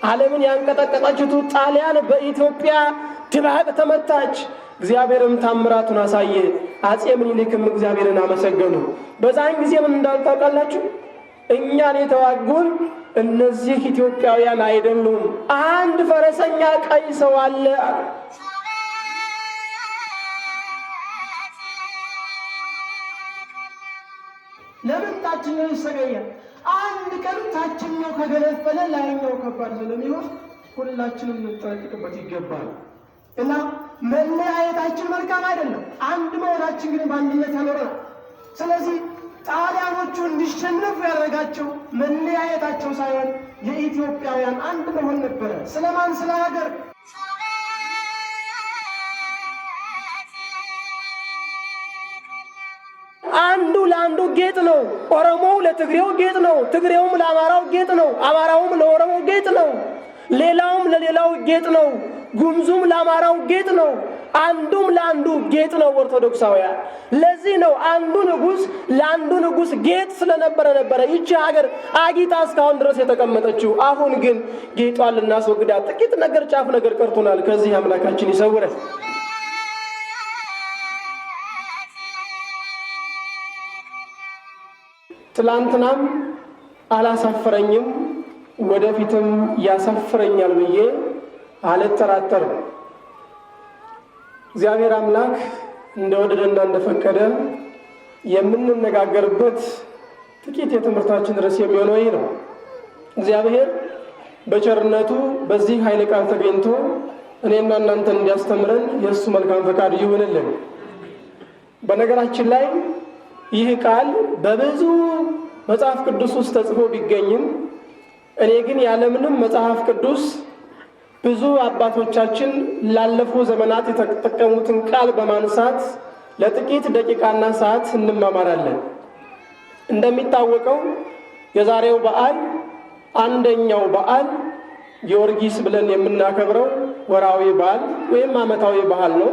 ዓለምን ያንቀጠቀጠችው ጣሊያን በኢትዮጵያ ድባቅ ተመታች። እግዚአብሔርም ታምራቱን አሳየ። አጼ ምኒልክም እግዚአብሔርን አመሰገኑ። በዛን ጊዜ ምን እንዳልታውቃላችሁ? እኛን የተዋጉን እነዚህ ኢትዮጵያውያን አይደሉም፣ አንድ ፈረሰኛ ቀይ ሰው አለ። ለምን ታችኛው ይሰገያል? አንድ ቀን ታችኛው ከገለፈለ ላይኛው ከባድ ስለሚሆን ሁላችንም ልንጠነቀቅበት ይገባል። እና መለያየታችን መልካም አይደለም። አንድ መሆናችን ግን በአንድነት ያኖረናል። ስለዚህ ጣሊያኖቹ እንዲሸነፉ ያደረጋቸው መለያየታቸው ሳይሆን የኢትዮጵያውያን አንድ መሆን ነበረ። ስለማን? ስለ ሀገር። አንዱ ለአንዱ ጌጥ ነው። ኦሮሞው ለትግሬው ጌጥ ነው፣ ትግሬውም ለአማራው ጌጥ ነው፣ አማራውም ለኦሮሞው ጌጥ ነው፣ ሌላውም ለሌላው ጌጥ ነው፣ ጉምዙም ለአማራው ጌጥ ነው፣ አንዱም ለአንዱ ጌጥ ነው። ኦርቶዶክሳውያን ለዚህ ነው አንዱ ንጉሥ ለአንዱ ንጉሥ ጌጥ ስለነበረ ይቺ ሀገር አጊጣ እስካሁን ድረስ የተቀመጠችው። አሁን ግን ጌጧን ልናስወግዳት ጥቂት ነገር ጫፍ ነገር ቀርቶናል። ከዚህ አምላካችን ይሰውረን። ትላንትናም አላሳፈረኝም ወደፊትም ያሳፍረኛል ብዬ አልጠራጠርም። እግዚአብሔር አምላክ እንደወደደና እንደፈቀደ የምንነጋገርበት ጥቂት የትምህርታችን ርዕስ የሚሆነው ይህ ነው። እግዚአብሔር በቸርነቱ በዚህ ኃይለ ቃል ተገኝቶ እኔና እናንተን እንዲያስተምረን የእሱ መልካም ፈቃድ ይሁንልን። በነገራችን ላይ ይህ ቃል በብዙ መጽሐፍ ቅዱስ ውስጥ ተጽፎ ቢገኝም እኔ ግን ያለምንም መጽሐፍ ቅዱስ ብዙ አባቶቻችን ላለፉ ዘመናት የተጠቀሙትን ቃል በማንሳት ለጥቂት ደቂቃና ሰዓት እንማማራለን። እንደሚታወቀው የዛሬው በዓል አንደኛው በዓል ጊዮርጊስ ብለን የምናከብረው ወራዊ በዓል ወይም ዓመታዊ በዓል ነው።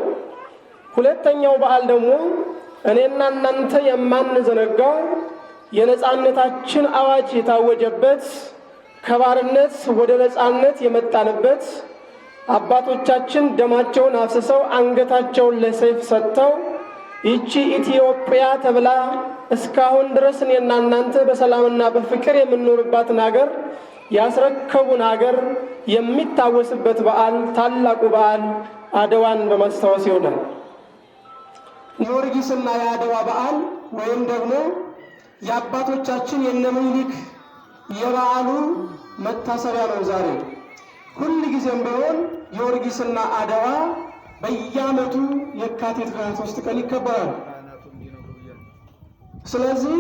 ሁለተኛው በዓል ደግሞ እኔና እናንተ የማንዘነጋው የነጻነታችን አዋጅ የታወጀበት ከባርነት ወደ ነጻነት የመጣንበት አባቶቻችን ደማቸውን አፍስሰው አንገታቸውን ለሰይፍ ሰጥተው ይቺ ኢትዮጵያ ተብላ እስካሁን ድረስ እኔና እናንተ በሰላምና በፍቅር የምንኖርባትን ሀገር ያስረከቡን ሀገር የሚታወስበት በዓል ታላቁ በዓል አድዋን በማስታወስ ይሆናል። ጊዮርጊስና የአድዋ በዓል ወይም ደግሞ የአባቶቻችን የነ ምኒልክ የበዓሉ መታሰቢያ ነው። ዛሬ ሁል ጊዜም ቢሆን ጊዮርጊስና አድዋ በየዓመቱ የካቲት 23 ቀን ይከበራል። ስለዚህ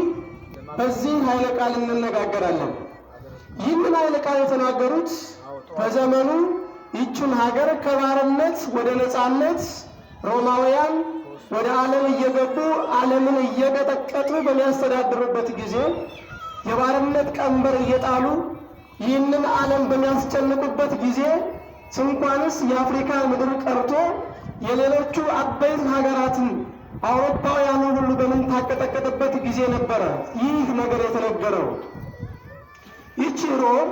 በዚህ ኃይለ ቃል እንነጋገራለን። ይህንን ኃይለ ቃል የተናገሩት በዘመኑ ይችን ሀገር ከባርነት ወደ ነጻነት ሮማውያን ወደ ዓለም እየገቡ ዓለምን እየቀጠቀጡ በሚያስተዳድሩበት ጊዜ የባርነት ቀንበር እየጣሉ ይህንን ዓለም በሚያስጨንቁበት ጊዜ እንኳንስ የአፍሪካ ምድር ቀርቶ የሌሎቹ አበይት ሀገራትን አውሮፓውያኑ ሁሉ በምንታቀጠቀጥበት ጊዜ ነበረ ይህ ነገር የተነገረው። ይቺ ሮም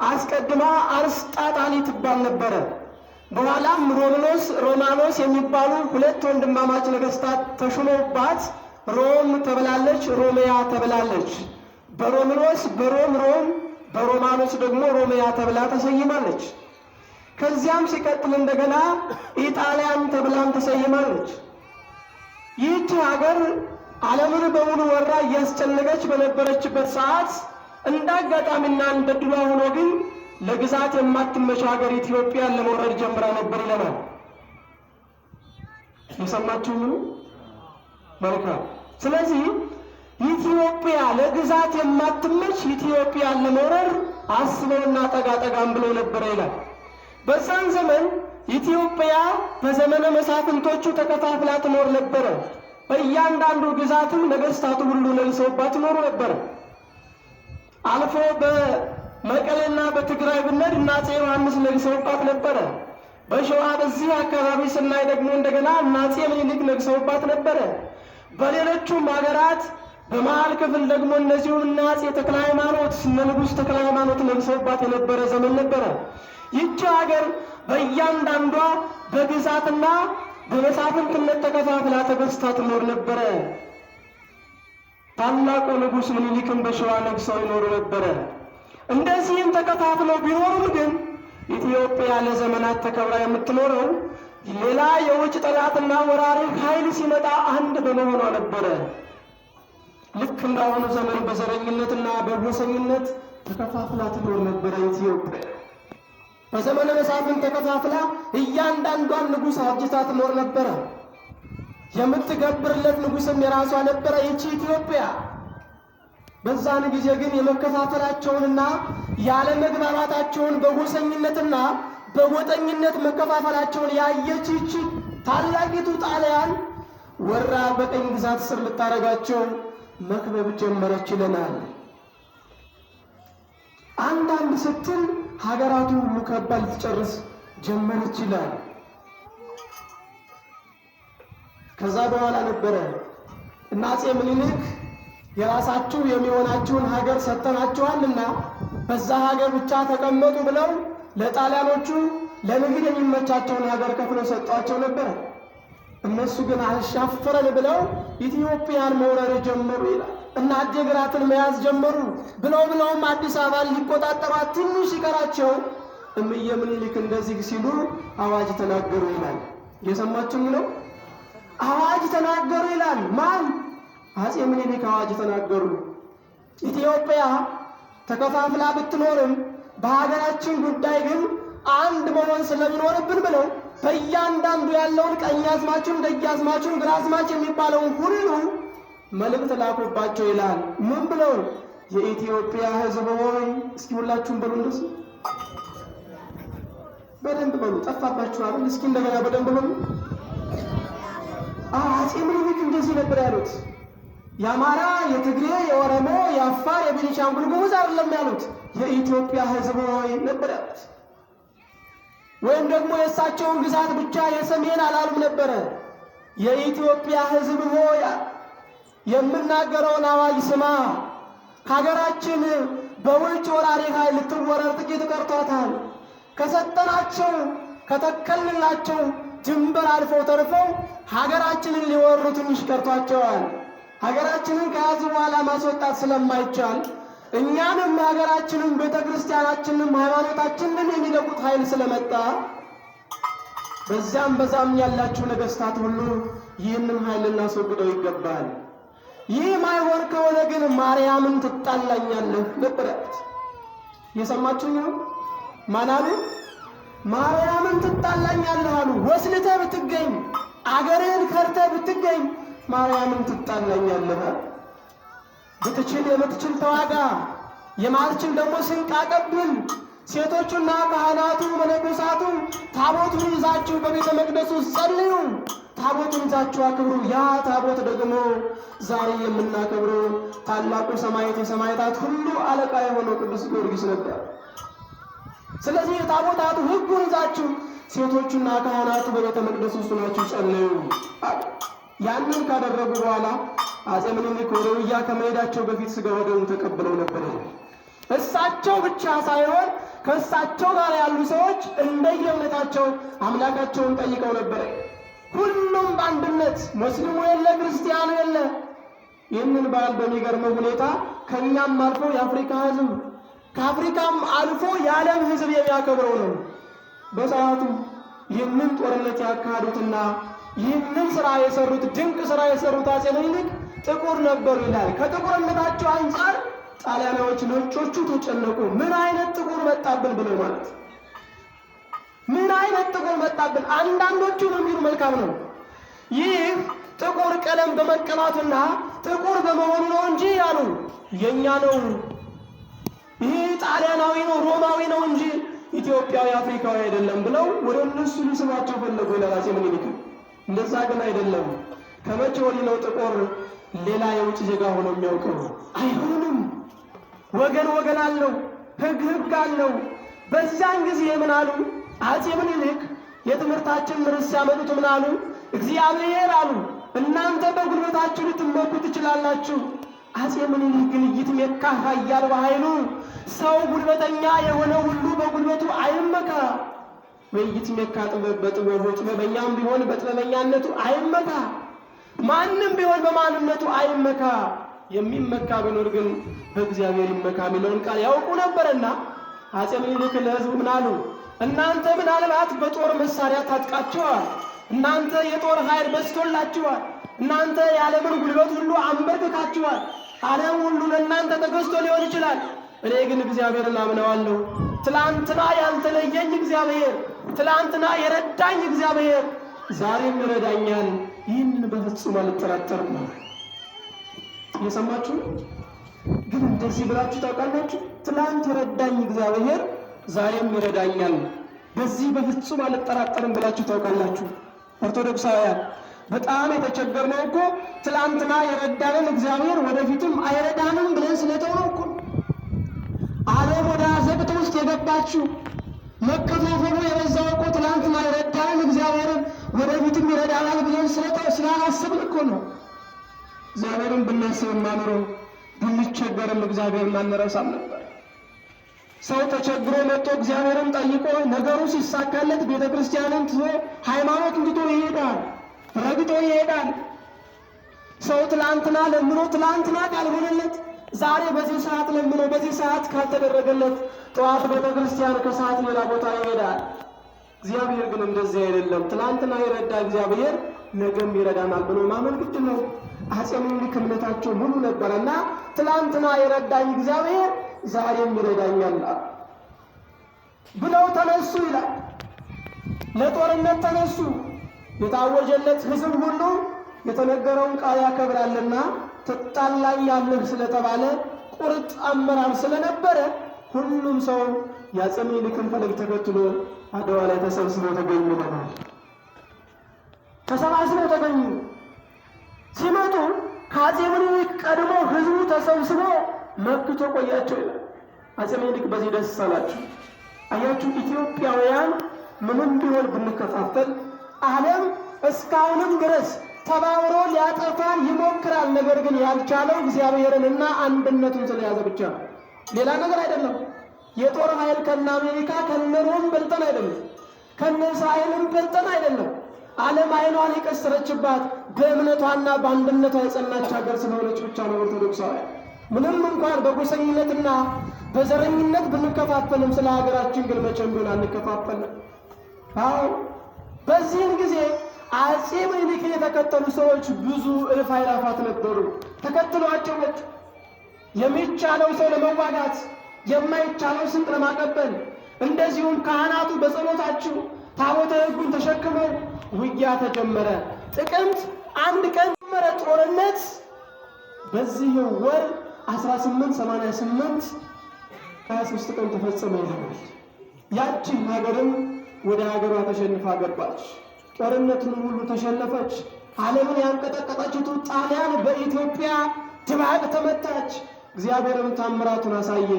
አስቀድማ አርስጣጣሊ ትባል ነበረ። በኋላም ሮማኖስ የሚባሉ ሁለት ወንድማማች ነገስታት ተሹመውባት ሮም ተብላለች፣ ሮሜያ ተብላለች። በሮምኖስ በሮም ሮም፣ በሮማኖስ ደግሞ ሮሜያ ተብላ ተሰይማለች። ከዚያም ሲቀጥል እንደገና ኢጣሊያን ተብላም ተሰይማለች። ይህች ሀገር ዓለምን በሙሉ ወራ እያስጨነቀች በነበረችበት ሰዓት እንዳጋጣሚና እንደድሏ ሆኖ ግን ለግዛት የማትመች ሀገር ኢትዮጵያን ለመውረድ ጀምራ ነበር ይለናል። የሰማችሁ ነው? መልካም። ስለዚህ ኢትዮጵያ ለግዛት የማትመች ኢትዮጵያን ለመውረድ አስበውና ጠጋጠጋም ብለው ነበር ይላል። በዛን ዘመን ኢትዮጵያ በዘመነ መሳፍንቶቹ ተከፋፍላ ትኖር ነበረ። በእያንዳንዱ ግዛትም ነገስታቱ ሁሉ ነግሰውባት ይኖሩ ነበረ። አልፎ በመቀሌና በትግራይ ብንሄድ አፄ ዮሐንስ ነግሰውባት ነበረ። በሸዋ በዚህ አካባቢ ስናይ ደግሞ እንደገና አፄ ምኒልክ ነግሰውባት ነበረ። በሌሎቹም ሀገራት በመሃል ክፍል ደግሞ እነዚሁ አፄ ተክለ ሃይማኖት እነ ንጉሥ ተክለ ሃይማኖት ነግሰውባት የነበረ ዘመን ነበረ። ይህች ሀገር በእያንዳንዷ በግዛትና በመሳፍንትነት ተከፋፍላ ተገዝታ ትኖር ነበረ። ታላቁ ንጉሥ ምኒልክም በሸዋ ነግሰው ይኖሩ ነበረ። እንደዚህም ተከፋፍለው ቢኖሩም ግን ኢትዮጵያ ለዘመናት ተከብራ የምትኖረው ሌላ የውጭ ጠላትና ወራሪ ኃይል ሲመጣ አንድ በመሆኗ ነበረ። ልክ እንዳሁኑ ዘመን በዘረኝነትና በጎሰኝነት ተከፋፍላ ትኖር ነበረ ኢትዮጵያ። በዘመነ መሳፍንት ተከፋፍላ እያንዳንዷን ንጉሥ አጅታ ትኖር ነበረ። የምትገብርለት ንጉሥም የራሷ ነበረ ይቺ ኢትዮጵያ። በዛን ጊዜ ግን የመከፋፈላቸውንና ያለመግባባታቸውን በጎሰኝነትና በጎጠኝነት መከፋፈላቸውን ያየች ይቺ ታላቂቱ ጣሊያን ወራ በቀኝ ግዛት ስር ልታረጋቸው መክበብ ጀመረች ይለናል። አንዳንድ ስትል ሀገራቱ ሁሉ ከባ ልትጨርስ ጀመረች ይላል። ከዛ በኋላ ነበረ እና አፄ ምኒልክ የራሳችሁ የሚሆናችሁን ሀገር ሰጥተናችኋልና በዛ ሀገር ብቻ ተቀመጡ ብለው ለጣሊያኖቹ ለንግድ የሚመቻቸውን ሀገር ከፍለው ሰጧቸው ነበር። እነሱ ግን አሻፈረን ብለው ኢትዮጵያን መውረር ጀመሩ ይላል እና አዲግራትን መያዝ ጀመሩ። ብለውም አዲስ አበባን ሊቆጣጠሯት ትንሽ ሲቀራቸው እምዬ ምኒልክ እንደዚህ ሲሉ አዋጅ ተናገሩ ይላል። እየሰማችሁኝ ነው? አዋጅ ተናገሩ ይላል። ማን? አፄ ምኒልክ አዋጅ ተናገሩ። ኢትዮጵያ ተከፋፍላ ብትኖርም በሀገራችን ጉዳይ ግን አንድ መሆን ስለሚኖርብን ብለው በእያንዳንዱ ያለውን ቀኛዝማቹን፣ ደጃዝማቹን፣ ግራዝማች የሚባለውን ሁሉ መልእክት ላኩባቸው ይላል። ምን ብለው? የኢትዮጵያ ሕዝብ ሆይ፣ እስኪ ሁላችሁም በሉ፣ እንደዚህ በደንብ በሉ። ጠፋባችሁ አይደል? እስኪ እንደገና በደንብ በሉ። አፄ ምኒልክ እንደዚህ ነበር ያሉት። የአማራ፣ የትግሬ፣ የኦሮሞ፣ የአፋር፣ የቤኒሻንጉል ጉሙዝ አይደለም ያሉት፣ የኢትዮጵያ ሕዝብ ሆይ ነበር ያሉት። ወይም ደግሞ የእሳቸውን ግዛት ብቻ የሰሜን አላሉም ነበረ። የኢትዮጵያ ሕዝብ ሆይ የምናገረውን አዋጅ ስማ። ከሀገራችን በውጭ ወራሪ ኃይል ልትወረር ጥቂት ቀርቷታል። ከሰጠናቸው ከተከልላቸው ድንበር አልፈው ተርፈው ሀገራችንን ሊወሩ ትንሽ ቀርቷቸዋል። ሀገራችንን ከያዙ በኋላ ማስወጣት ስለማይቻል እኛንም ሀገራችንን ቤተ ክርስቲያናችንን ሃይማኖታችንን የሚለቁት ኃይል ስለመጣ በዛም በዛም ያላችሁ ነገስታት ሁሉ ይህንን ኃይል እናስወግደው ይገባል። ይህ ማይሆን ከሆነ ግን ማርያምን ትጣላኛለህ ነበር ያሉት። እየሰማችሁኝ ነው? ማን አሉ? ማርያምን ትጣላኛለህ አሉ። ወስልተህ ብትገኝ አገርህን ከርተህ ብትገኝ ማርያምን ትጣላኛለህ። ብትችል የምትችል ተዋጋ፣ የማትችል ደግሞ ስንቅ አቀብል። ሴቶቹና ካህናቱ መነኮሳቱ ታቦቱን ይዛችሁ በቤተ መቅደሱ ጸልዩ፣ ታቦቱን ይዛችሁ አክብሩ። ያ ታቦት ደግሞ ዛሬ የምናከብረው ታላቁ ሰማዕት የሰማዕታት ሁሉ አለቃ የሆነው ቅዱስ ጊዮርጊስ ነበር። ስለዚህ ታቦታቱ ሕጉን ይዛችሁ ሴቶቹና ካህናቱ በቤተ መቅደሱ ውስጥ ናችሁ ጸልዩ። ያንን ካደረጉ በኋላ አፄ ምኒልክ ወደ ውጊያ ከመሄዳቸው በፊት ሥጋ ወደሙን ተቀብለው ነበር። እሳቸው ብቻ ሳይሆን ከእሳቸው ጋር ያሉ ሰዎች እንደየእምነታቸው አምላካቸውን ጠይቀው ነበር። ሁሉም በአንድነት ሙስሊሙ የለ፣ ክርስቲያኑ የለ። ይህንን በዓል በሚገርመው ሁኔታ ከእኛም አልፎ የአፍሪካ ሕዝብ ከአፍሪካም አልፎ የዓለም ሕዝብ የሚያከብረው ነው። በሰዓቱ ይህንን ጦርነት ያካሄዱትና ይህንን ሥራ የሰሩት ድንቅ ሥራ የሰሩት አፄ ምኒልክ ጥቁር ነበሩ ይላል። ከጥቁርነታቸው አንጻር ጣሊያናዎች ነጮቹ ተጨነቁ። ምን አይነት ጥቁር መጣብን ብለው ማለት ምን አይነት ጥቁር መጣብን። አንዳንዶቹ ነው የሚሉ መልካም ነው፣ ይህ ጥቁር ቀለም በመቀባቱና ጥቁር በመሆኑ ነው እንጂ ያሉ የኛ ነው፣ ይህ ጣሊያናዊ ነው ሮማዊ ነው እንጂ ኢትዮጵያዊ አፍሪካዊ አይደለም ብለው ወደ እነሱ ሊስባቸው ፈለጉ ይላል አፄ ምኒልክ። እንደዛ ግን አይደለም። ከመቼ ወዲህ ነው ጥቁር ሌላ የውጭ ዜጋ ሆኖ የሚያውቀው? አይሆንም። ወገን ወገን አለው፣ ሕግ ሕግ አለው። በዛን ጊዜ ምን አሉ አፄ ምኒልክ? የትምህርታችን ርዕስ ሲያመጡት ምን አሉ? እግዚአብሔር አሉ እናንተ በጉልበታችሁ ልትመኩ ትችላላችሁ፣ አፄ ምኒልክ ግን ይትሜካ ኃያል በኃይሉ፣ ሰው ጉልበተኛ የሆነ ሁሉ በጉልበቱ አይመካ። ወይትሜካ ጥበብ በጥበቡ፣ ጥበበኛም ቢሆን በጥበበኛነቱ አይመካ። ማንም ቢሆን በማንነቱ አይመካ። የሚመካ ቢኖር ግን በእግዚአብሔር ይመካ የሚለውን ቃል ያውቁ ነበርና አፄ ምኒልክ ለሕዝቡ ምን አሉ? እናንተ ምናልባት በጦር መሳሪያ ታጥቃችኋል። እናንተ የጦር ኃይል በዝቶላችኋል። እናንተ የዓለምን ጉልበት ሁሉ አንበርክካችኋል። ዓለም ሁሉ ለእናንተ ተገዝቶ ሊሆን ይችላል። እኔ ግን እግዚአብሔርን አምነዋለሁ። ትላንትና ያልተለየኝ እግዚአብሔር፣ ትላንትና የረዳኝ እግዚአብሔር ዛሬም ይረዳኛል። ይህንን በፍጹም አልጠራጠርም ነው። እየሰማችሁ ግን እንደዚህ ብላችሁ ታውቃላችሁ? ትላንት የረዳኝ እግዚአብሔር ዛሬም ይረዳኛል፣ በዚህ በፍጹም አልጠራጠርም ብላችሁ ታውቃላችሁ? ኦርቶዶክሳውያን በጣም የተቸገርነው እኮ ትላንትና የረዳንን እግዚአብሔር ወደፊትም አይረዳንም ብለን ስለተውነው እኮ። ዓለም ወደ አዘቅት ውስጥ የገባችው መከፋፈሉ የበዛው እኮ ትላንትና የረዳንን እግዚአብሔርን ወደፊትም ይረዳናል ብለን ስላላሰብን እኮ ነው። እግዚአብሔርን ብናስብማ ኖሮ ብንቸገርም እግዚአብሔርን አንረሳም ነበር። ሰው ተቸግሮ መጥቶ እግዚአብሔርን ጠይቆ ነገሩ ሲሳካለት ቤተ ክርስቲያንን ትቶ ሃይማኖትን ትቶ ይሄዳል፣ ረግጦ ይሄዳል። ሰው ትላንትና ለምኖ ትላንትና ካልሆነለት ዛሬ በዚህ ሰዓት ለምኖ በዚህ ሰዓት ካልተደረገለት ጠዋት ቤተ ክርስቲያን ከሰዓት ሌላ ቦታ ይሄዳል። እግዚአብሔር ግን እንደዚህ አይደለም። ትላንትና የረዳ እግዚአብሔር ነገም ይረዳናል ብሎ ማመን ግድ ነው። አፄ ምኒልክ እምነታቸው ሙሉ ነበረና ትላንትና የረዳኝ እግዚአብሔር ዛሬም ይረዳኛል ብለው ተነሱ ይላል። ለጦርነት ተነሱ። የታወጀለት ሕዝብ ሁሉ የተነገረውን ቃል ያከብራልና ትጣላኛለህ ስለተባለ ቁርጥ አመራር ስለነበረ ሁሉም ሰው የአፄ ምኒልክን ፈለግ ተከትሎ አድዋ ላይ ተሰብስበው ተገኙ ይላል። ተሰባስበው ተገኙ። ሲመጡ ከአፄ ምኒልክ ቀድሞ ሕዝቡ ተሰብስቦ መክቶ ቆያቸው ይላል። አፄ ምኒልክ በዚህ ደስ አላቸው። አያችሁ፣ ኢትዮጵያውያን ምንም ቢሆን ብንከፋፈል ዓለም እስካሁንም ድረስ ተባብሮ ሊያጠፋን ይሞክራል። ነገር ግን ያልቻለው እግዚአብሔርንና አንድነቱን ስለያዘ ብቻ ነው። ሌላ ነገር አይደለም። የጦር ኃይል ከነ አሜሪካ ከነ ሮም በልጠን አይደለም፣ ከነ እስራኤልም በልጠን አይደለም። ዓለም አይኗን የቀሰረችባት በእምነቷና በአንድነቷ የጸናች ሀገር ስለሆነች ብቻ ነው ኦርቶዶክሳውያን። ምንም እንኳን በጎሰኝነትና በዘረኝነት ብንከፋፈልም ስለ ሀገራችን ግን መቼም ቢሆን አንከፋፈልም። አዎ በዚህን ጊዜ አፄ ምኒልክን የተከተሉ ሰዎች ብዙ እልፍ አእላፋት ነበሩ። ተከትሏቸው መጡ። የሚቻለው ሰው ለመዋጋት፣ የማይቻለው ስንቅ ለማቀበል፣ እንደዚሁም ካህናቱ በጸሎታቸው ታቦተ ሕጉን ተሸክመው ውጊያ ተጀመረ። ጥቅምት 1 ቀን ጀመረ ጦርነት። በዚህ ወር 1888 23 ቀን ተፈጸመ ይላል። ያቺ ሀገርም ወደ ሀገሯ ተሸንፋ ገባች። ጦርነቱን ሁሉ ተሸነፈች። ዓለምን ያንቀጠቀጠችቱ ጣሊያን በኢትዮጵያ ድባቅ ተመታች። እግዚአብሔርም ታምራቱን አሳየ።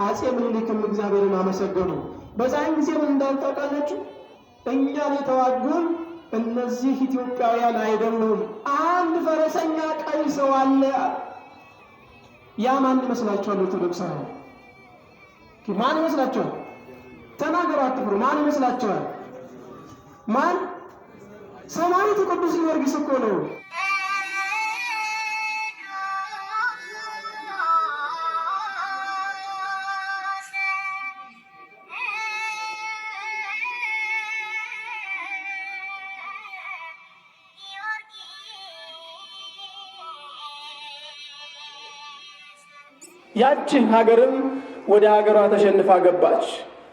አፄ ምኒልክም እግዚአብሔርን አመሰገኑ። በዛን ጊዜ ምን እንዳልታውቃላችሁ? እኛን የተዋጉን እነዚህ ኢትዮጵያውያን አይደሉም፣ አንድ ፈረሰኛ ቀይ ሰው አለ። ያ ማን ይመስላችኋል? ኦርቶዶክሳውያን ማን ይመስላችኋል? ተናገሩ፣ አትፍሩ። ማን ይመስላችኋል? ማን? ሰማዕቱ ቅዱስ ጊዮርጊስ እኮ ነው። ያቺ ሀገርም ወደ ሀገሯ ተሸንፋ ገባች።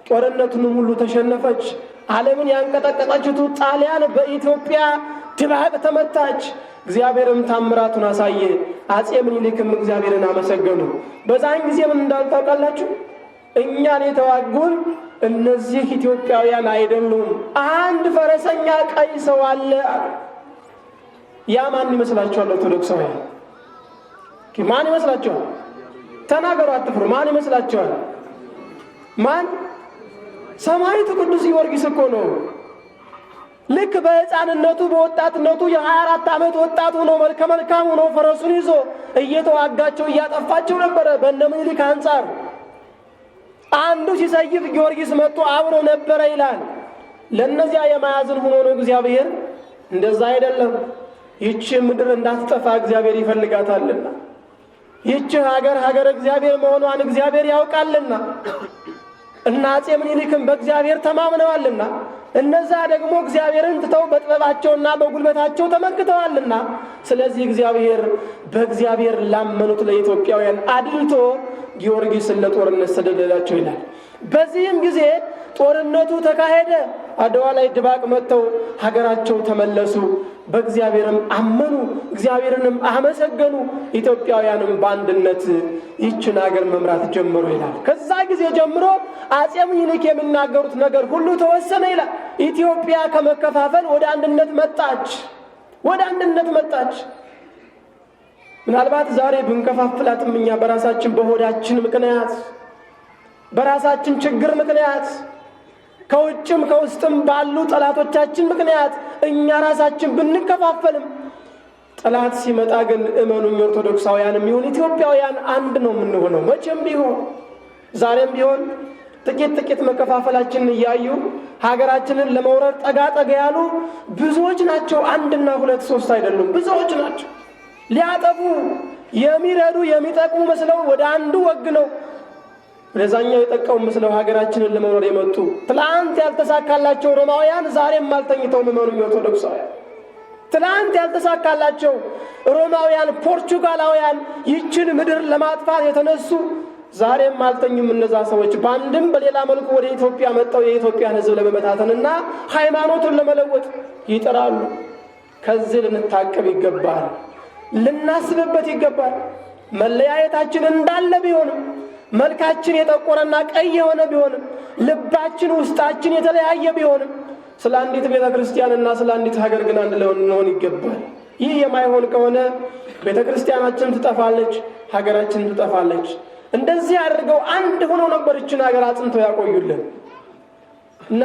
ጦርነቱንም ሁሉ ተሸነፈች። ዓለምን ያንቀጠቀጠችቱ ጣሊያን በኢትዮጵያ ድባቅ ተመታች። እግዚአብሔርም ታምራቱን አሳየ። አፄ ምኒልክም እግዚአብሔርን አመሰገኑ። በዛን ጊዜ ምን እንዳልታውቃላችሁ? እኛን የተዋጉን እነዚህ ኢትዮጵያውያን አይደሉም፣ አንድ ፈረሰኛ ቀይ ሰው አለ። ያ ማን ይመስላችኋል? ኦርቶዶክሳውያን ማን ይመስላችኋል? ተናገሩ፣ አትፍሩ። ማን ይመስላችኋል? ማን? ሰማዕቱ ቅዱስ ጊዮርጊስ እኮ ነው። ልክ በሕፃንነቱ በወጣትነቱ የ24 ዓመት ወጣት ሆኖ መልከ መልካም ሆኖ ፈረሱን ይዞ እየተዋጋቸው እያጠፋቸው ነበረ። በእነ ምኒልክ አንጻር አንዱ ሲሰይፍ ጊዮርጊስ መጥቶ አብሮ ነበረ ይላል። ለእነዚያ የማያዝን ሆኖ ነው እግዚአብሔር። እንደዛ አይደለም። ይህች ምድር እንዳትጠፋ እግዚአብሔር ይፈልጋታልና፣ ይህች ሀገር ሀገር እግዚአብሔር መሆኗን እግዚአብሔር ያውቃልና፣ እና አፄ ምኒልክም በእግዚአብሔር ተማምነዋልና፣ እነዛ ደግሞ እግዚአብሔርን ትተው በጥበባቸውና በጉልበታቸው ተመክተዋልና፣ ስለዚህ እግዚአብሔር በእግዚአብሔር ላመኑት ለኢትዮጵያውያን አድልቶ ጊዮርጊስን ለጦርነት ሰደደላቸው ይላል። በዚህም ጊዜ ጦርነቱ ተካሄደ። አድዋ ላይ ድባቅ መጥተው ሀገራቸው ተመለሱ። በእግዚአብሔርም አመኑ፣ እግዚአብሔርንም አመሰገኑ። ኢትዮጵያውያንም በአንድነት ይችን ሀገር መምራት ጀመሩ ይላል። ከዛ ጊዜ ጀምሮ አፄ ምኒልክ የሚናገሩት ነገር ሁሉ ተወሰነ ይላል። ኢትዮጵያ ከመከፋፈል ወደ አንድነት መጣች፣ ወደ አንድነት መጣች። ምናልባት ዛሬ ብንከፋፍላትም እኛ በራሳችን በሆዳችን ምክንያት በራሳችን ችግር ምክንያት ከውጭም ከውስጥም ባሉ ጠላቶቻችን ምክንያት እኛ ራሳችን ብንከፋፈልም ጠላት ሲመጣ ግን እመኑኝ ኦርቶዶክሳውያንም ይሁን ኢትዮጵያውያን አንድ ነው የምንሆነው። መቼም ቢሆን ዛሬም ቢሆን ጥቂት መከፋፈላችንን እያዩ ሀገራችንን ለመውረር ጠጋ ጠጋ ያሉ ብዙዎች ናቸው። አንድና ሁለት ሶስት አይደሉም፣ ብዙዎች ናቸው። ሊያጠፉ የሚረዱ የሚጠቅሙ መስለው ወደ አንዱ ወግ ነው ወደዛኛው የጠቀሙ መስለው ሀገራችንን ለመውረር የመጡ ትላንት ያልተሳካላቸው ሮማውያን ዛሬም አልተኝተው መመኑኝ ኦርቶዶክሳውያን። ትላንት ያልተሳካላቸው ሮማውያን፣ ፖርቹጋላውያን ይችን ምድር ለማጥፋት የተነሱ ዛሬም አልተኙም። እነዛ ሰዎች በአንድም በሌላ መልኩ ወደ ኢትዮጵያ መጥተው የኢትዮጵያን ሕዝብ ለመበታተንና ሃይማኖቱን ለመለወጥ ይጥራሉ። ከዚህ ልንታቀብ ይገባል፣ ልናስብበት ይገባል። መለያየታችን እንዳለ ቢሆንም መልካችን የጠቆረና ቀይ የሆነ ቢሆንም ልባችን ውስጣችን የተለያየ ቢሆንም ስለ አንዲት ቤተ ክርስቲያንና ስለ አንዲት ሀገር ግን አንድ ልንሆን ይገባል። ይህ የማይሆን ከሆነ ቤተ ክርስቲያናችን ትጠፋለች፣ ሀገራችን ትጠፋለች። እንደዚህ አድርገው አንድ ሆነው ነበር ይችን ሀገር አጽንተው ያቆዩልን እና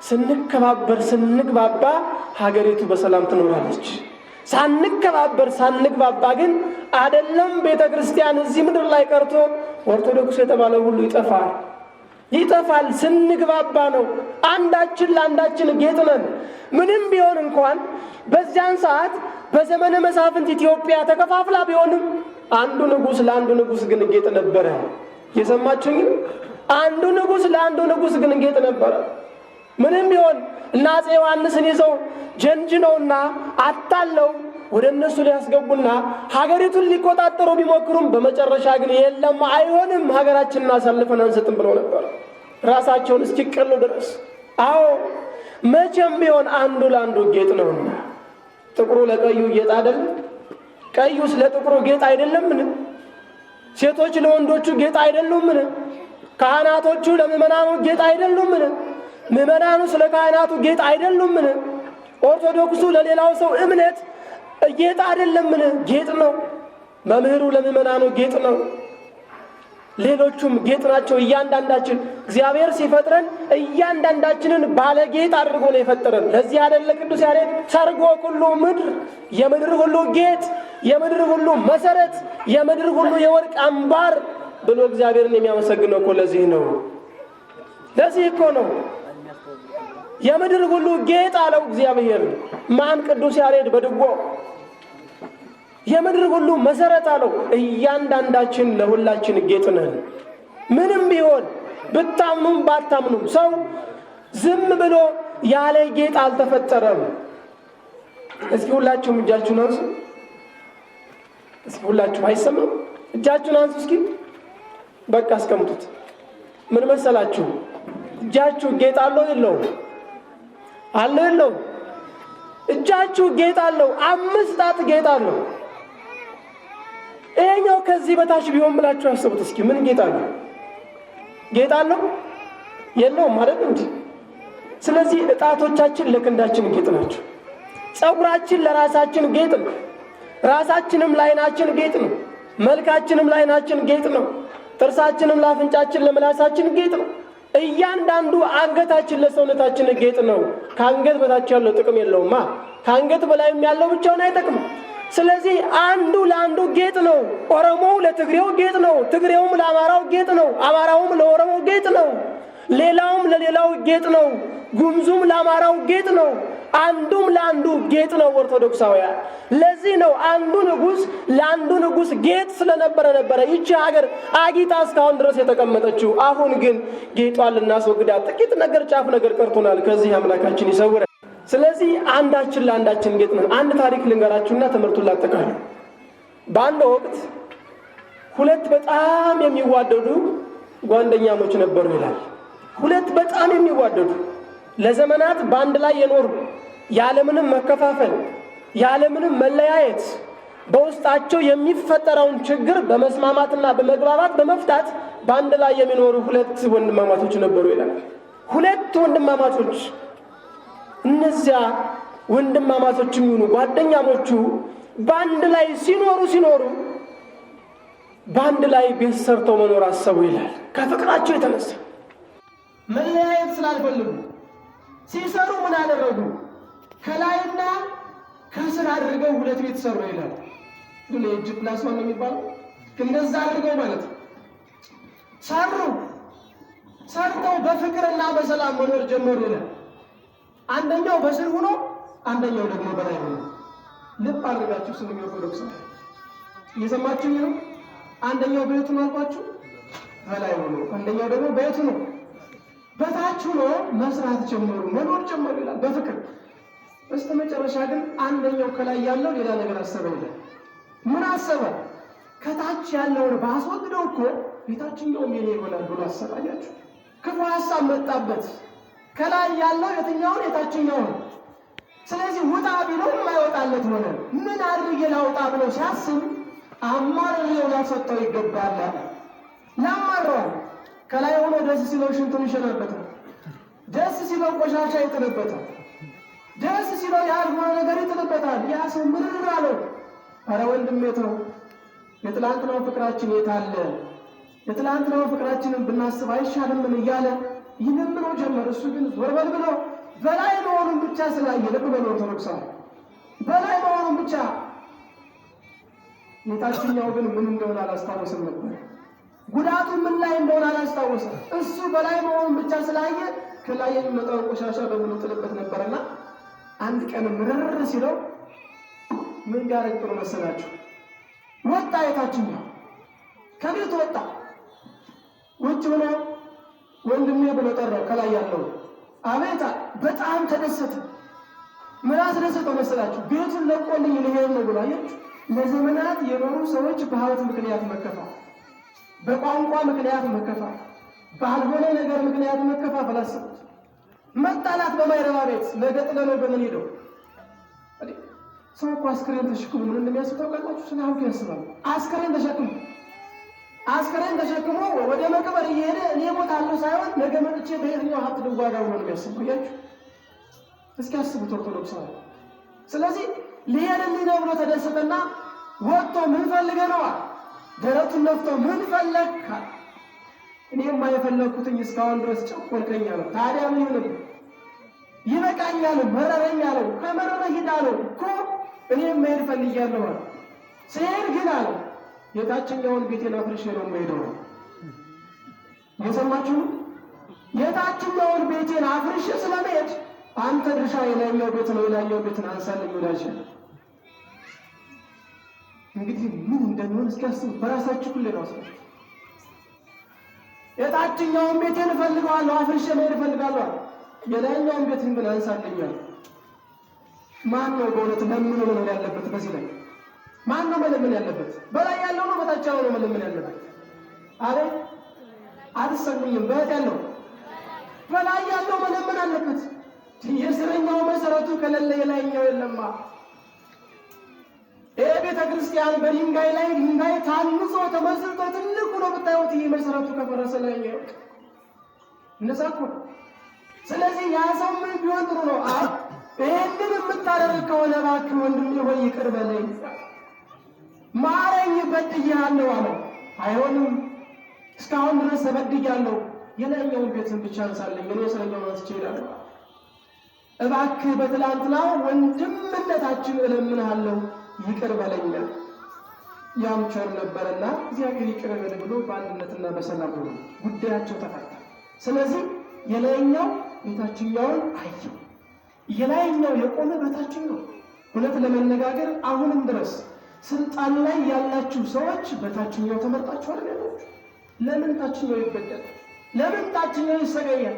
ስንከባበር ስንግባባ ሀገሪቱ በሰላም ትኖራለች። ሳንከባበር ሳንግባባ ግን አይደለም ቤተ ክርስቲያን እዚህ ምድር ላይ ቀርቶ ኦርቶዶክስ የተባለ ሁሉ ይጠፋል፣ ይጠፋል። ስንግባባ ነው። አንዳችን ለአንዳችን ጌጥ ነን። ምንም ቢሆን እንኳን በዚያን ሰዓት በዘመነ መሳፍንት ኢትዮጵያ ተከፋፍላ ቢሆንም አንዱ ንጉሥ ለአንዱ ንጉሥ ግን ጌጥ ነበረ። የሰማችሁኝ? አንዱ ንጉሥ ለአንዱ ንጉሥ ግን ጌጥ ነበረ። ምንም ቢሆን እና አፄ ዮሐንስን ይዘው ጀንጅነውና አታለው ወደ እነሱ ሊያስገቡና ሀገሪቱን ሊቆጣጠሩ ቢሞክሩም በመጨረሻ ግን የለም አይሆንም፣ ሀገራችንን አሳልፈን አንሰጥም ብለው ነበር ራሳቸውን እስኪቀሉ ድረስ። አዎ መቼም ቢሆን አንዱ ለአንዱ ጌጥ ነውና፣ ጥቁሩ ለቀዩ ጌጥ አይደለም? ቀዩስ ለጥቁሩ ጌጥ አይደለምን? ሴቶች ለወንዶቹ ጌጥ አይደሉምን? ካህናቶቹ ለምእመናኑ ጌጥ አይደሉምን? ምእመናኑ ስለ ካህናቱ ጌጥ አይደሉምን? ኦርቶዶክሱ ለሌላው ሰው እምነት ጌጥ አይደለምን? ጌጥ ነው። መምህሩ ለምእመናኑ ጌጥ ነው። ሌሎቹም ጌጥ ናቸው። እያንዳንዳችን እግዚአብሔር ሲፈጥረን እያንዳንዳችንን ባለ ጌጥ አድርጎ ነው የፈጠረን። ለዚህ አይደለ ቅዱስ ያሬድ ሰርጎ ሁሉ ምድር፣ የምድር ሁሉ ጌጥ፣ የምድር ሁሉ መሰረት፣ የምድር ሁሉ የወርቅ አምባር ብሎ እግዚአብሔርን የሚያመሰግነው እኮ ለዚህ ነው። ለዚህ እኮ ነው የምድር ሁሉ ጌጥ አለው እግዚአብሔር። ማን? ቅዱስ ያሬድ በድጓ የምድር ሁሉ መሰረት አለው። እያንዳንዳችን ለሁላችን ጌጥ ነን። ምንም ቢሆን ብታምኑም ባታምኑም ሰው ዝም ብሎ ያለ ጌጥ አልተፈጠረም። እስኪ ሁላችሁም እጃችሁን አንሱ። እስኪ ሁላችሁ አይሰማም? እጃችሁን አንሱ እስኪ። በቃ አስቀምጡት። ምን መሰላችሁ? እጃችሁ ጌጥ አለው የለውም? አለው የለውም? እጃችሁ ጌጥ አለው። 5 ጣት ጌጥ አለው። ይሄኛው ከዚህ በታች ቢሆን ብላችሁ አስቡት እስኪ። ምን ጌጥ አለው? ጌጥ አለው የለውም ማለት እንዴ? ስለዚህ ጣቶቻችን ለክንዳችን ጌጥ ናቸው። ጸጉራችን ለራሳችን ጌጥ ነው። ራሳችንም ለዓይናችን ጌጥ ነው። መልካችንም ለዓይናችን ጌጥ ነው። ጥርሳችንም ለአፍንጫችን ለምላሳችን ጌጥ ነው። እያንዳንዱ አንገታችን ለሰውነታችን ጌጥ ነው። ከአንገት በታች ያለው ጥቅም የለውማ። ከአንገት በላይም ያለው ብቻውን አይጠቅም። ስለዚህ አንዱ ለአንዱ ጌጥ ነው። ኦሮሞው ለትግሬው ጌጥ ነው፣ ትግሬውም ለአማራው ጌጥ ነው፣ አማራውም ለኦሮሞው ጌጥ ነው፣ ሌላውም ለሌላው ጌጥ ነው፣ ጉምዙም ለአማራው ጌጥ ነው። አንዱም ለአንዱ ጌጥ ነው። ኦርቶዶክሳውያን ለዚህ ነው አንዱ ንጉሥ ለአንዱ ንጉሥ ጌጥ ስለነበረ ይቺ ሀገር አጊጣ እስካሁን ድረስ የተቀመጠችው። አሁን ግን ጌጧን ልናስወግዳት ጥቂት ነገር ጫፍ ነገር ቀርቶናል። ከዚህ አምላካችን ይሰውረን። ስለዚህ አንዳችን ለአንዳችን ጌጥ ነን። አንድ ታሪክ ልንገራችሁና ትምህርቱን ላጠቃልል። በአንድ ወቅት ሁለት በጣም የሚዋደዱ ጓደኛሞች ነበሩ ይላል። ሁለት በጣም የሚዋደዱ ለዘመናት በአንድ ላይ የኖሩ ያለምንም መከፋፈል ያለምንም መለያየት በውስጣቸው የሚፈጠረውን ችግር በመስማማትና በመግባባት በመፍታት በአንድ ላይ የሚኖሩ ሁለት ወንድማማቾች ነበሩ ይላል። ሁለት ወንድማማቾች እነዚያ ወንድማማቾችም ይሁኑ ጓደኛሞቹ በአንድ ላይ ሲኖሩ በአንድ ላይ ቤት ሰርተው መኖር አሰቡ ይላል። ከፍቅራቸው የተነሳ መለያየት ስላልፈልጉ ሲሰሩ ምን አደረጉ? ከላይና ከስር አድርገው ሁለት ቤት ሰሩ ይላል። ግን እጅ ፕላስ ነው የሚባለው። እንደዛ አድርገው ማለት ሰርተው በፍቅርና በሰላም መኖር ጀመሩ ይላል። አንደኛው በስር ሆኖ አንደኛው ደግሞ በላይ ሆኖ። ልብ አድርጋችሁ ስሙ ኦርቶዶክስ እየሰማችሁ ነው። አንደኛው ቤቱ ነው አልኳችሁ፣ በላይ ሆኖ፣ አንደኛው ደግሞ ቤቱ ነው በታች ሆኖ መስራት ጀመሩ፣ መኖር ጀመሩ ይላል በፍቅር። በስተመጨረሻ ግን አንደኛው ከላይ ያለው ሌላ ነገር አሰበ ይላል። ምን አሰበ? ከታች ያለውን ባስወግደው እኮ የታችኛውም የኔ ይሆናል ብሎ አሰባያችሁ። ክፉ ሀሳብ መጣበት። ከላይ ያለው የትኛውን? የታችኛውን። ስለዚህ ውጣ ቢለው የማይወጣለት ሆነ። ምን አድርጌ ላውጣ ብሎ ሲያስብ አማርሬው ላሰጠው ይገባል። ላማረዋል። ከላይ ሆኖ ደስ ሲለው ሽንቱን ይሸናበታል፣ ደስ ሲለው ቆሻሻ ይጥልበታል፣ ደስ ሲለው ያልሆነ ነገር ይጥልበታል። ያ ሰው ምን አለው? ኧረ ወንድሜ ተው፣ የትላንትናው ፍቅራችን የት አለ? የትላንትናው ፍቅራችንን ብናስብ አይሻልምን? እያለ ይለምነው ጀመር። እሱ ግን ዞር በል ብሎ በላይ መሆኑን ብቻ ስላየ፣ ልብ በሉ ኦርቶዶክሳውያን፣ በላይ መሆኑን ብቻ፣ የታችኛው ግን ምን እንደሆነ አላስታወስም ነበር። ጉዳቱ ምን ላይ እንደሆነ አላስታወሰም። እሱ በላይ መሆኑን ብቻ ስላየ ከላይ የሚመጣው ቆሻሻ በሙሉ ጥልበት ነበርና አንድ ቀን ምርር ሲለው ምን ያደርግ ጥሩ መሰላችሁ? ወጣ። የታችኛው ከቤት ወጣ። ውጭ ብሎ ወንድሜ ብሎ ጠራው። ከላይ ያለው አቤታ በጣም ተደሰተ። ምን አስደሰተው መሰላችሁ? ቤቱን ለቆልኝ ልሄድ ነው ብሎ። አያችሁ፣ ለዘመናት የኖሩ ሰዎች በሀብት ምክንያት መከፋት፣ በቋንቋ ምክንያት መከፋት፣ ባልሆነ ነገር ምክንያት መከፋፈል አሰቡት። መጣላት በማይረባ ቤት ነገ ጥለነው በምን ሄደው ሰው እኮ አስከሬን ተሸክሞ ምን እንደሚያስብ ታውቃላችሁ? ስለ ሀብቱ ያስባል። አስከሬን ተሸክሞ ወደ መቅበር እየሄደ እኔ እሞታለሁ ሳይሆን ነገ መጥቼ በየትኛው ሀብት ልዋጋ ብሎ ነው የሚያስበው። አያችሁ፣ እስኪ አስቡት ኦርቶዶክሳውያን። ስለዚህ ሊሄድልኝ ነው ብሎ ተደሰተና ወጥቶ ምን ፈልገህ ነው? ደረቱን ነፍቶ ምን ፈለግካ? እኔማ የፈለግኩትኝ እስካሁን ድረስ ጨቆንከኝ አለው። ታዲያ ምን ይሁን? ይበቃኛል፣ መረረኝ አለው። ከመረረ ሂድ አለው እኮ እኔም መሄድ ፈልጊያለሁ አለ። ስሄድ ግን አለ የታችኛውን ቤቴን አፍርሼ ነው የምሄደው። የሰማችሁ? የታችኛውን ቤቴን አፍርሼ ስለመሄድ አንተ ድርሻ የላይኛው ቤት ነው፣ የላይኛው ቤትን አንሳለኝ ወዳጅ። እንግዲህ ምን እንደሚሆን እስኪ አስቡ በራሳችሁ። ሁሌ ነው አስቡ። የታችኛውን ቤቴን እፈልገዋለሁ፣ አፍርሼ መሄድ እፈልጋለሁ፣ የላይኛውን ቤትን ግን አንሳለኛል። ማን ነው በእውነት ለምን ነው ያለበት? በዚህ ላይ ማን ነው መለመን ያለበት? በላይ ያለው ነው በታች ያለው ነው መለመን ያለበት? አረ አትሰሙኝም? በላይ ያለው በላይ ያለው መለመን አለበት። የስረኛው መሰረቱ ከሌለ የላይኛው የለማ። ይሄ ቤተ ክርስቲያን በድንጋይ ላይ ድንጋይ ታንጾ ተመስርቶ ትልቁ ነው ብታዩት፣ ይሄ መሰረቱ ከፈረሰ ላይኛው እነዛ እኮ። ስለዚህ ያ ሰው ምን ቢሆን ጥሩ ነው? ይሄንን የምታደርግ ከሆነ እባክህ ወንድሜ ሆይ ይቅር በለኝ፣ ማረኝ፣ በድያለሁ አለው። አይሆንም፣ እስካሁን ድረስ ተበድያለሁ፣ የላይኛውን ቤትን ብቻ አንሳለኝ እኔ ስለኛው አንስቼ እሄዳለሁ። እባክህ በትላንትናው ወንድምነታችን እለምንሃለሁ ይቅር በለኝ። ያም ቸር ነበርና እግዚአብሔር ይቅር በል ብሎ በአንድነትና በሰላም ሆኖ ጉዳያቸው ተፈታ። ስለዚህ የላይኛው የታችኛውን አየው። የላይኛው የቆመ በታችኛው እውነት ለመነጋገር አሁንም ድረስ ስልጣን ላይ ያላችሁ ሰዎች በታችኛው ተመርጣችኋል ያላችሁ። ለምን ታችኛው ይበደል? ለምን ታችኛው ይሰገያል?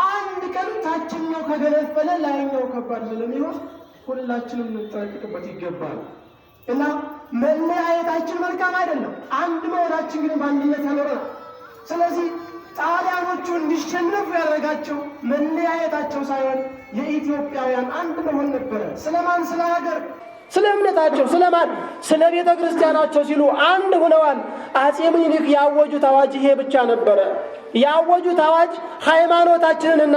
አንድ ቀን ታችኛው ከገነፈለ ላይኛው ከባድ ስለሚሆን ሁላችንም ልንጠነቀቅበት ይገባል። እና መለያየታችን መልካም አይደለም። አንድ መሆናችን ግን በአንድነት ያኖረናል። ስለዚህ ጣሊያኖቹ እንዲሸነፉ ያደረጋቸው መለያየታቸው ሳይሆን የኢትዮጵያውያን አንድ መሆን ነበረ። ስለማን? ስለ ሀገር፣ ስለ እምነታቸው፣ ስለማን? ስለ ቤተ ክርስቲያናቸው ሲሉ አንድ ሆነዋል። አጼ ምኒልክ ያወጁት አዋጅ ይሄ ብቻ ነበረ። ያወጁት አዋጅ ሃይማኖታችንንና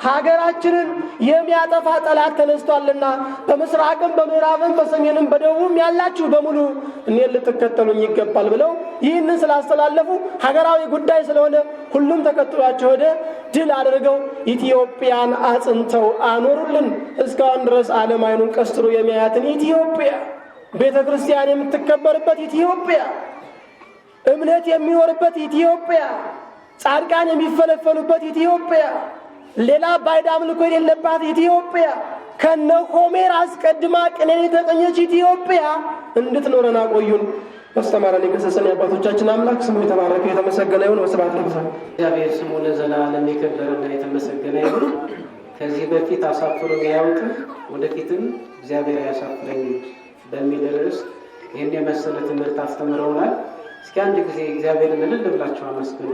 ሀገራችንን የሚያጠፋ ጠላት ተነስቷልና በምስራቅም በምዕራብም በሰሜንም በደቡብም ያላችሁ በሙሉ እኔን ልትከተሉኝ ይገባል ብለው ይህንን ስላስተላለፉ ሀገራዊ ጉዳይ ስለሆነ ሁሉም ተከትሏቸው ወደ ድል አድርገው ኢትዮጵያን አጽንተው አኖሩልን። እስካሁን ድረስ ዓለም አይኑን ቀስጥሮ የሚያያትን ኢትዮጵያ፣ ቤተ ክርስቲያን የምትከበርበት ኢትዮጵያ፣ እምነት የሚኖርበት ኢትዮጵያ፣ ጻድቃን የሚፈለፈሉበት ኢትዮጵያ፣ ሌላ ባዕድ አምልኮ የሌለባት ኢትዮጵያ፣ ከነ ሆሜር አስቀድማ ቅኔን የተቀኘች ኢትዮጵያ እንድትኖረን አቆዩን። አስተማረን የገሰጸን የአባቶቻችን አምላክ ስሙ የተባረከ የተመሰገነ ይሁን። ወስብሐት ለእግዚአብሔር። እግዚአብሔር ስሙ ለዘላለም የከበረና የተመሰገነ ይሁን። ከዚህ በፊት አሳፍሮኝ አያውቅም፣ ወደፊትም እግዚአብሔር አያሳፍረኝም በሚል ርዕስ ይህን የመሰለ ትምህርት አስተምረውናል። እስኪ አንድ ጊዜ እግዚአብሔርን እልል ብላችሁ አመስግኑ።